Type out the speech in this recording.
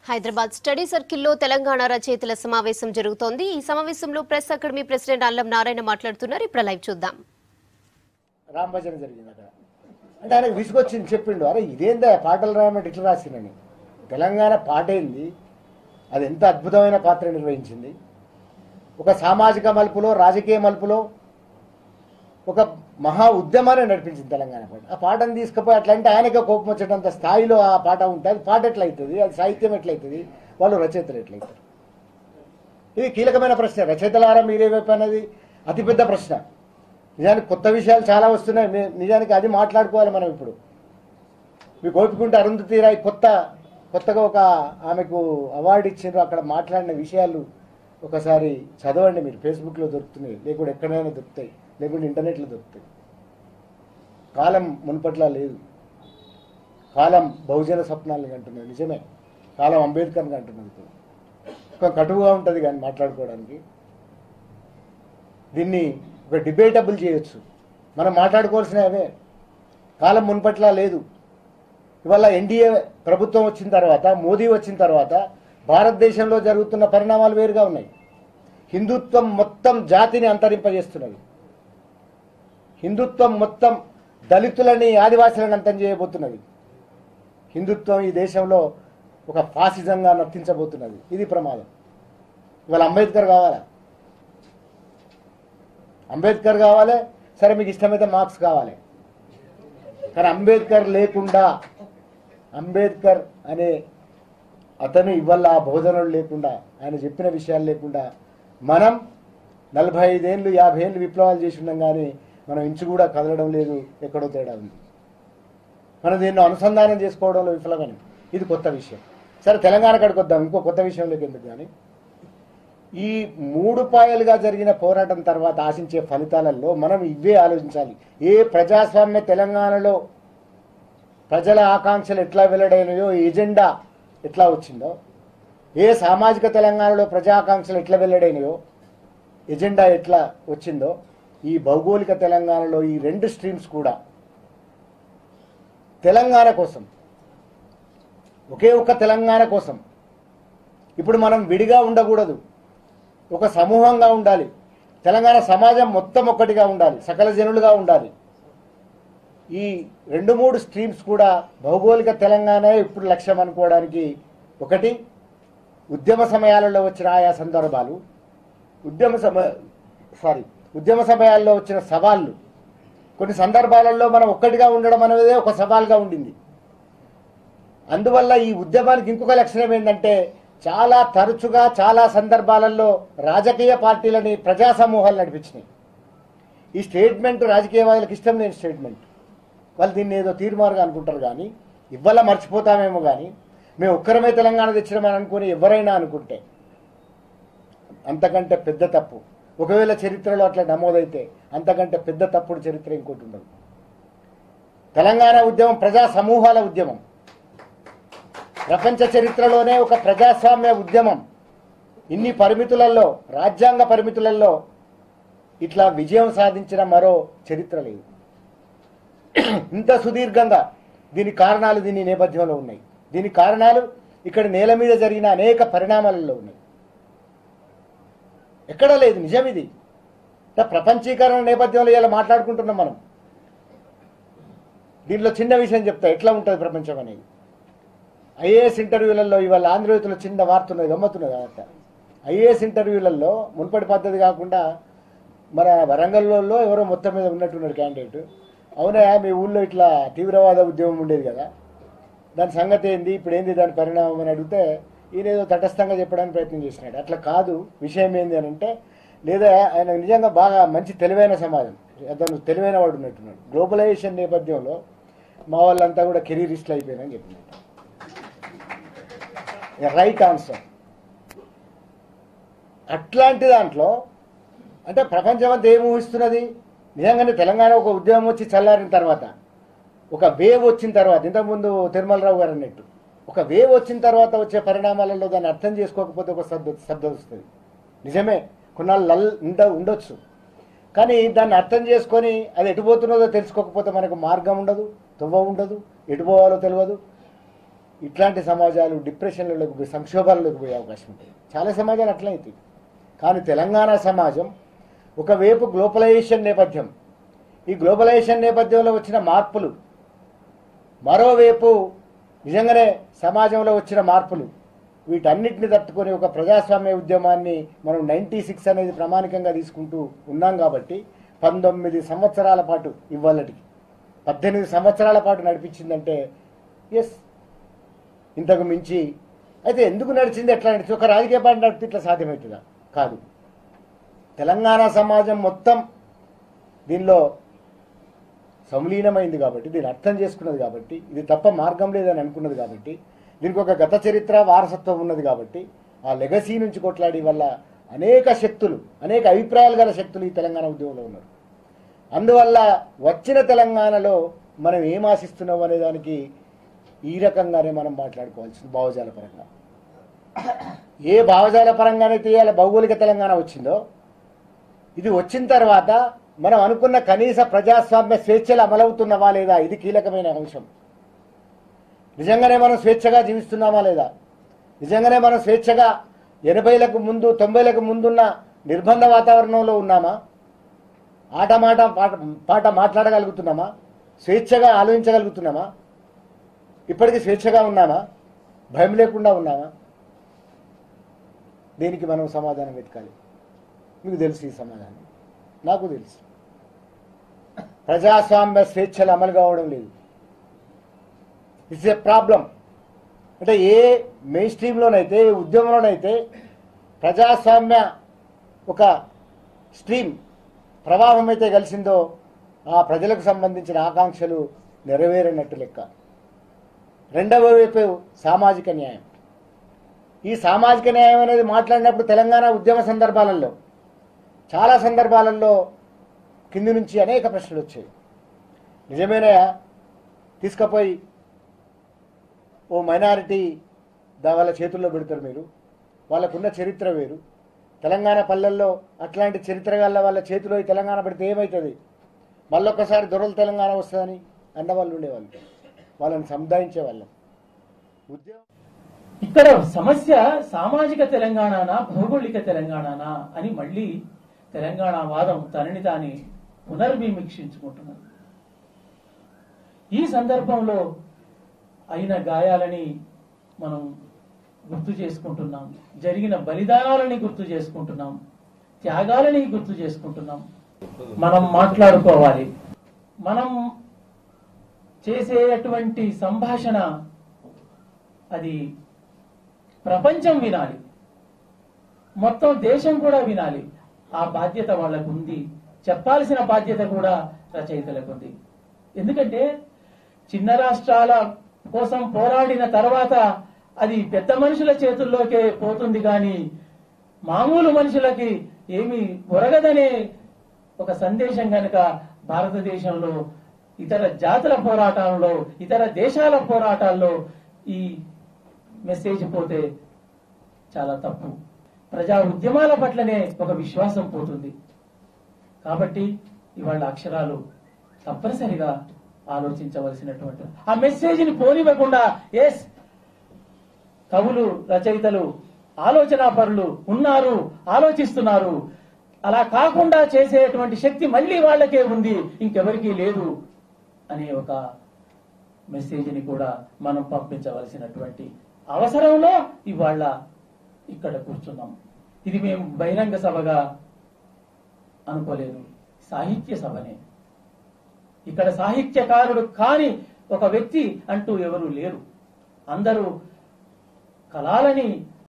Hyderabad study సర్కిల్లో తెలంగాణ రచయితల సమావేశం జరుగుతోంది. ఈ సమావేశంలో ప్రెస్ అకాడమీ ప్రెసిడెంట్ అల్లం నారాయణ మాట్లాడుతున్నారు. ఇప్పుడు లైవ్ చూద్దాం. రామభజన జరిగింది అక్కడ. అంటే ఆయనకు విసుగొచ్చింది, చెప్పిండు, అరే ఇదేందా పాటలు రాయమంటే ఇట్లా రాసినని. తెలంగాణ పాట ఏంది, అది ఎంత అద్భుతమైన పాత్ర నిర్వహించింది. ఒక సామాజిక మలుపులో, రాజకీయ మలుపులో ఒక మహా ఉద్యమాన్ని నడిపించింది తెలంగాణ పాట. ఆ పాటను తీసుకుపోయి అట్లా అంటే ఆయనకే కోపం వచ్చేటంత స్థాయిలో ఆ పాట ఉంటుంది. అది పాట ఎట్లయితుంది, అది సాహిత్యం ఎట్లయితుంది, వాళ్ళు రచయితలు ఎట్లయితారు? ఇది కీలకమైన ప్రశ్న. రచయితలారా మీరేవైపు అన్నది అతిపెద్ద ప్రశ్న. నిజానికి కొత్త విషయాలు చాలా వస్తున్నాయి. నిజానికి అది మాట్లాడుకోవాలి మనం. ఇప్పుడు మీకు ఓపికంటే అరుంధతి రాయ్ కొత్తగా ఒక ఆమెకు అవార్డు ఇచ్చిండ్రు. అక్కడ మాట్లాడిన విషయాలు ఒకసారి చదవండి. మీరు ఫేస్బుక్లో దొరుకుతున్నాయి, లేకుంటే ఎక్కడైనా దొరుకుతాయి, లేకుంటే ఇంటర్నెట్లో దొరుకుతాయి. కాలం మునుపట్లా లేదు. కాలం బహుజన స్వప్నాలను అంటున్నది. నిజమే, కాలం అంబేద్కర్ని అంటున్నది. ఒక కటువుగా ఉంటుంది కానీ మాట్లాడుకోవడానికి. దీన్ని ఒక డిబేటబుల్ చేయొచ్చు. మనం మాట్లాడుకోవాల్సినవే. కాలం మునుపట్లా లేదు. ఇవాళ ఎన్డీఏ ప్రభుత్వం వచ్చిన తర్వాత, మోదీ వచ్చిన తర్వాత భారతదేశంలో జరుగుతున్న పరిణామాలు వేరుగా ఉన్నాయి. హిందుత్వం మొత్తం జాతిని అంతరింపజేస్తున్నది. హిందుత్వం మొత్తం దళితులని, ఆదివాసులను అంతం చేయబోతున్నది. హిందుత్వం ఈ దేశంలో ఒక ఫాసిజంగా నర్తించబోతున్నది. ఇది ప్రమాదం. ఇవాళ అంబేద్కర్ కావాలా? అంబేద్కర్ కావాలి, సరే మీకు ఇష్టమైతే మార్క్స్ కావాలి. కానీ అంబేద్కర్ లేకుండా, అంబేద్కర్ అనే అతను ఇవాళ ఆ బోధనలు లేకుండా, ఆయన చెప్పిన విషయాలు లేకుండా మనం 45 ఏళ్ళు 50 ఏళ్ళు విప్లవాలు చేసి ఉన్నాం. కానీ మనం ఇంచు కూడా కదలడం లేదు. ఎక్కడో తేడా ఉంది. మనం దీన్ని అనుసంధానం చేసుకోవడంలో విఫలమని. ఇది కొత్త విషయం. సరే తెలంగాణ కాడికి వద్దాం. ఇంకో కొత్త విషయంలోకి ఎందుకు కానీ, ఈ 3 పాయలుగా జరిగిన పోరాటం తర్వాత ఆశించే ఫలితాలలో మనం ఇవే ఆలోచించాలి. ఏ ప్రజాస్వామ్య తెలంగాణలో ప్రజల ఆకాంక్షలు ఎట్లా వెల్లడైనాయో, ఎజెండా ఎట్లా వచ్చిందో, ఏ సామాజిక తెలంగాణలో ప్రజా ఆకాంక్షలు ఎట్లా వెల్లడైనాయో, ఎజెండా ఎట్లా వచ్చిందో, ఈ భౌగోళిక తెలంగాణలో ఈ 2 స్ట్రీమ్స్ కూడా తెలంగాణ కోసం, ఒకే ఒక్క తెలంగాణ కోసం ఇప్పుడు మనం విడిగా ఉండకూడదు. ఒక సమూహంగా ఉండాలి. తెలంగాణ సమాజం మొత్తం ఒక్కటిగా ఉండాలి, సకల జనులుగా ఉండాలి. ఈ 2-3 స్ట్రీమ్స్ కూడా భౌగోళిక తెలంగాణ ఇప్పుడు లక్ష్యం అనుకోవడానికి, ఒకటి ఉద్యమ సమయాలలో వచ్చిన ఆయా సందర్భాలు, ఉద్యమ సమయాల్లో వచ్చిన సవాళ్ళు. కొన్ని సందర్భాలలో మనం ఒక్కటిగా ఉండడం అనేది ఒక సవాల్గా ఉండింది. అందువల్ల ఈ ఉద్యమానికి ఇంకొక లక్షణం ఏంటంటే, చాలా తరచుగా చాలా సందర్భాలలో రాజకీయ పార్టీలని ప్రజా సమూహాలు నడిపించినాయి. ఈ స్టేట్మెంట్ రాజకీయవాదులకు ఇష్టం లేని స్టేట్మెంట్. వాళ్ళు దీన్ని ఏదో తీర్మారుగా అనుకుంటారు. కానీ ఇవ్వాల మర్చిపోతామేమో. కానీ మేము ఒక్కరమే తెలంగాణ తెచ్చినామని అనుకుని ఎవరైనా అనుకుంటే అంతకంటే పెద్ద తప్పు. ఒకవేళ చరిత్రలో అట్లా నమోదైతే అంతకంటే పెద్ద తప్పుడు చరిత్ర ఇంకోటి ఉండదు. తెలంగాణ ఉద్యమం ప్రజా సమూహాల ఉద్యమం. ప్రపంచ చరిత్రలోనే ఒక ప్రజాస్వామ్య ఉద్యమం ఇన్ని పరిమితులలో, రాజ్యాంగ పరిమితులలో ఇట్లా విజయం సాధించిన మరో చరిత్ర లేదు. ఇంత సుదీర్ఘంగా దీని కారణాలు దీని నేపథ్యంలో ఉన్నాయి. దీని కారణాలు ఇక్కడ నేల మీద జరిగిన అనేక పరిణామాలలో ఉన్నాయి. ఎక్కడా లేదు. నిజం ఇది. ప్రపంచీకరణ నేపథ్యంలో ఇలా మాట్లాడుకుంటున్నాం మనం. దీనిలో చిన్న విషయం చెప్తా, ఎట్లా ఉంటుంది ప్రపంచం అనేది. ఐఏఎస్ ఇంటర్వ్యూలలో ఇవాళ ఆంధ్రజ్యోతిలో చిన్న వార్త ఉన్నది, గమ్మత్తున్నది. కాబట్టి ఐఏఎస్ ఇంటర్వ్యూలలో మునుపటి పద్ధతి కాకుండా మన వరంగల్లో ఎవరో మొత్తం మీద ఉన్నట్టున్నాడు క్యాండిడేట్. అవునా, మీ ఊళ్ళో ఇట్లా తీవ్రవాద ఉద్యమం ఉండేది కదా, దాని సంగతి ఏంది, ఇప్పుడు ఏంది దాని పరిణామం అని అడిగితే ఈయన ఏదో తటస్థంగా చెప్పడానికి ప్రయత్నం చేసినాడు. అట్లా కాదు, విషయం ఏంది అని అంటే, లేదా ఆయన నిజంగా బాగా మంచి తెలివైన సమాజం, అతను తెలివైన వాడు ఉన్నట్టున్నాడు. గ్లోబలైజేషన్ నేపథ్యంలో మా వాళ్ళంతా కూడా కెరీరిస్టులు అయిపోయినని చెప్పినట్టు. Right answer. అట్లాంటి దాంట్లో అంటే ప్రపంచం అంతా ఏం ఊహిస్తున్నది? నిజంగానే తెలంగాణ ఒక ఉద్యమం వచ్చి చల్లారిన తర్వాత, ఒక వేవ్ వచ్చిన తర్వాత, ఇంతకుముందు తిరుమలరావు గారు అన్నట్టు, ఒక వేవ్ వచ్చిన తర్వాత వచ్చే పరిణామాలలో దాన్ని అర్థం చేసుకోకపోతే ఒక శబ్ద వస్తుంది. నిజమే, కొన్నాళ్ళు ఉండొచ్చు. కానీ దాన్ని అర్థం చేసుకొని అది ఎటుపోతున్నదో తెలుసుకోకపోతే మనకు మార్గం ఉండదు, తువ్వ ఉండదు, ఎటుపోవాలో తెలియదు. ఇట్లాంటి సమాజాలు డిప్రెషన్లలోకి పోయి సంక్షోభాలలోకి పోయే అవకాశం ఉంటుంది. చాలా సమాజాలు అట్లా అవుతాయి. కానీ తెలంగాణ సమాజం ఒకవైపు గ్లోబలైజేషన్ నేపథ్యం, ఈ గ్లోబలైజేషన్ నేపథ్యంలో వచ్చిన మార్పులు, మరోవైపు నిజంగానే సమాజంలో వచ్చిన మార్పులు, వీటన్నిటిని తట్టుకొని ఒక ప్రజాస్వామ్య ఉద్యమాన్ని మనం 96 అనేది ప్రామాణికంగా తీసుకుంటూ ఉన్నాం. కాబట్టి 19 సంవత్సరాల పాటు ఇవాళటికి 18 సంవత్సరాల పాటు నడిపించిందంటే ఎస్, ఇంతకు మించి అయితే ఎందుకు నడిచింది, ఎట్లా నడిచింది? ఒక రాజకీయ పార్టీ నడిపితే ఇట్లా సాధ్యమవుతుందా? కాదు. తెలంగాణ సమాజం మొత్తం దీనిలో సంలీనమైంది కాబట్టి, దీన్ని అర్థం చేసుకున్నది కాబట్టి, ఇది తప్ప మార్గం లేదని అనుకున్నది కాబట్టి, దీనికి ఒక గత చరిత్ర వారసత్వం ఉన్నది కాబట్టి, ఆ లెగసీ నుంచి కొట్లాడి వల్ల అనేక శక్తులు, అనేక అభిప్రాయాలు గల శక్తులు ఈ తెలంగాణ ఉద్యమంలో ఉన్నారు. అందువల్ల వచ్చిన తెలంగాణలో మనం ఏం ఆశిస్తున్నాం అనే దానికి ఈ రకంగానే మనం మాట్లాడుకోవాల్సింది. భావజాల పరంగా ఏ భావజాల పరంగానైతే ఇవాళ భౌగోళిక తెలంగాణ వచ్చిందో, ఇది వచ్చిన తర్వాత మనం అనుకున్న కనీస ప్రజాస్వామ్య స్వేచ్ఛలు అమలవుతున్నవా లేదా, ఇది కీలకమైన అంశం. నిజంగానే మనం స్వేచ్ఛగా జీవిస్తున్నామా లేదా? నిజంగానే మనం స్వేచ్ఛగా 80లకు ముందు 90లకు ముందున్న నిర్బంధ వాతావరణంలో ఉన్నామా? ఆట మాట పాట మాట్లాడగలుగుతున్నామా? స్వేచ్ఛగా ఆలోచించగలుగుతున్నామా? ఇప్పటికీ స్వేచ్ఛగా ఉన్నామా? భయం లేకుండా ఉన్నామా? దీనికి మనం సమాధానం వెతకాలి. మీకు తెలుసు ఈ సమాధానం, నాకు తెలుసు. ప్రజాస్వామ్య స్వేచ్ఛలు అమలు కావడం లేదు. It's a problem. అంటే ఏ మెయిన్ స్ట్రీమ్లోనైతే, ఏ ఉద్యమంలోనైతే ప్రజాస్వామ్య ఒక స్ట్రీమ్ ప్రవాహం అయితే కలిసిందో ఆ ప్రజలకు సంబంధించిన ఆకాంక్షలు నెరవేరినట్టు లెక్క. రెండవ వైపు సామాజిక న్యాయం. ఈ సామాజిక న్యాయం అనేది మాట్లాడినప్పుడు తెలంగాణ ఉద్యమ సందర్భాలలో, చాలా సందర్భాలలో కింది నుంచి అనేక ప్రశ్నలు వచ్చాయి. నిజమేనా? తీసుకుపోయి ఓ మైనారిటీ వాళ్ళ చేతుల్లో పెడతారు మీరు, వాళ్ళకున్న చరిత్ర వేరు. తెలంగాణ పల్లెల్లో అట్లాంటి చరిత్ర గల వాళ్ళ చేతిలో ఈ తెలంగాణ పెడితే ఏమవుతుంది, మళ్ళొక్కసారి దొరల తెలంగాణ వస్తుందని అన్నవాళ్ళు ఉండేవాళ్ళు. వాళ్ళని సముదాయించే వాళ్ళం. ఉద్యమం ఇక్కడ సమస్య సామాజిక తెలంగాణనా భౌగోళిక తెలంగాణనా అని మళ్ళీ తెలంగాణ వాదం తనని తాని పునర్విమీక్షించుకుంటున్నది. ఈ సందర్భంలో అయిన గాయాలని మనం గుర్తు చేసుకుంటున్నాం, జరిగిన బలిదానాలని గుర్తు చేసుకుంటున్నాం, త్యాగాలని గుర్తు చేసుకుంటున్నాం. మనం మాట్లాడుకోవాలి. మనం చేసేటువంటి సంభాషణ అది ప్రపంచం వినాలి, మొత్తం దేశం కూడా వినాలి. ఆ బాధ్యత వాళ్ళకు ఉంది, చెప్పాల్సిన బాధ్యత కూడా రచయితలకు ఉంది. ఎందుకంటే చిన్న రాష్ట్రాల కోసం పోరాడిన తర్వాత అది పెద్ద మనుషుల చేతుల్లోకే పోతుంది, కానీ మామూలు మనుషులకి ఏమీ ఒరగదనే ఒక సందేశం గనక భారతదేశంలో ఇతర జాతుల పోరాటాల్లో, ఇతర దేశాల పోరాటాల్లో ఈ మెసేజ్ పోతే చాలా తప్పు. ప్రజా ఉద్యమాల పట్లనే ఒక విశ్వాసం పోతుంది. కాబట్టి ఇవాళ అక్షరాలు తప్పనిసరిగా ఆలోచించవలసినటువంటి ఆ మెసేజ్ ని పోనివ్వకుండా, ఎస్ కవులు, రచయితలు, ఆలోచనా పరులు ఉన్నారు, ఆలోచిస్తున్నారు, అలా కాకుండా చేసేటువంటి శక్తి మళ్ళీ వాళ్ళకే ఉంది, ఇంకెవరికీ లేదు అనే ఒక మెసేజ్ ని కూడా మనం పంపించవలసినటువంటి అవసరంలో ఇవాళ ఇక్కడ కూర్చున్నాం. ఇది మేము బహిరంగ సభగా అనుకోలేదు, సాహిత్య సభనే. ఇక్కడ సాహిత్యకారుడు కాని ఒక వ్యక్తి అంటూ ఎవరు లేరు. అందరూ కళలని